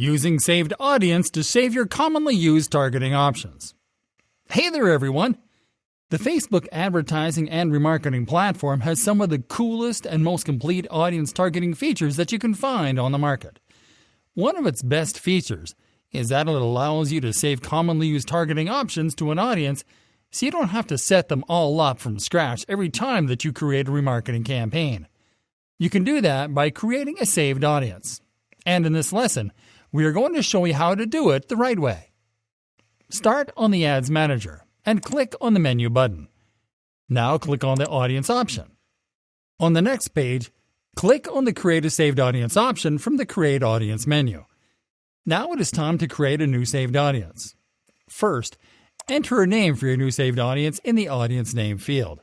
Using saved audience to save your commonly used targeting options. Hey there everyone! The Facebook advertising and remarketing platform has some of the coolest and most complete audience targeting features that you can find on the market. One of its best features is that it allows you to save commonly used targeting options to an audience so you don't have to set them all up from scratch every time that you create a remarketing campaign. You can do that by creating a saved audience. And in this lesson, we are going to show you how to do it the right way. Start on the Ads Manager and click on the Menu button. Now click on the Audience option. On the next page, click on the Create a Saved Audience option from the Create Audience menu. Now it is time to create a new saved audience. First, enter a name for your new saved audience in the Audience Name field.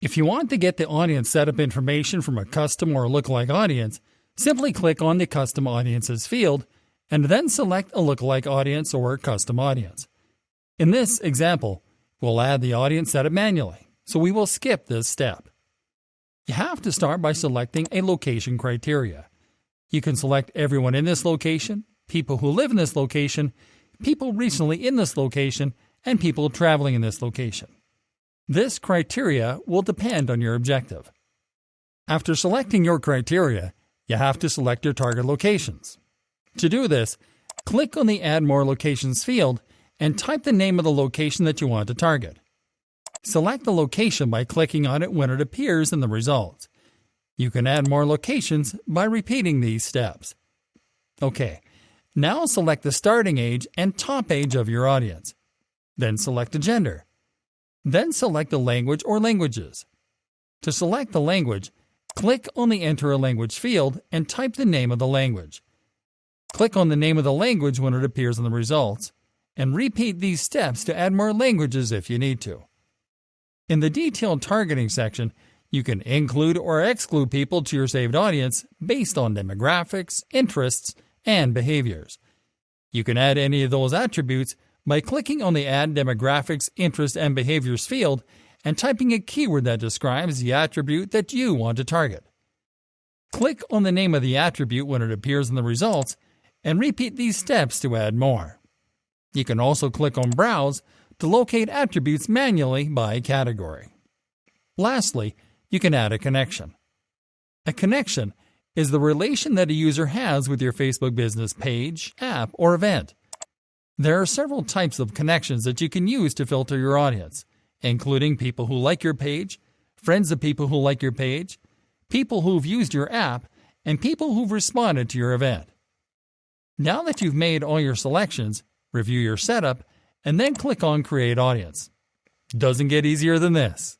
If you want to get the audience setup information from a custom or lookalike audience, simply click on the Custom Audiences field and then select a lookalike audience or custom audience. In this example, we'll add the audience setup manually, so we will skip this step. You have to start by selecting a location criteria. You can select everyone in this location, people who live in this location, people recently in this location, and people traveling in this location. This criteria will depend on your objective. After selecting your criteria, you have to select your target locations. To do this, click on the Add More Locations field and type the name of the location that you want to target. Select the location by clicking on it when it appears in the results. You can add more locations by repeating these steps. Okay, now select the starting age and top age of your audience. Then select the gender. Then select the language or languages. To select the language, click on the Enter a Language field and type the name of the language. Click on the name of the language when it appears in the results, and repeat these steps to add more languages if you need to. In the Detailed Targeting section, you can include or exclude people to your saved audience based on demographics, interests, and behaviors. You can add any of those attributes by clicking on the Add Demographics, Interests, and Behaviors field and typing a keyword that describes the attribute that you want to target. Click on the name of the attribute when it appears in the results and repeat these steps to add more. You can also click on Browse to locate attributes manually by category. Lastly, you can add a connection. A connection is the relation that a user has with your Facebook business page, app, or event. There are several types of connections that you can use to filter your audience, including people who like your page, friends of people who like your page, people who've used your app, and people who've responded to your event. Now that you've made all your selections, review your setup, and then click on Create Audience. Doesn't get easier than this.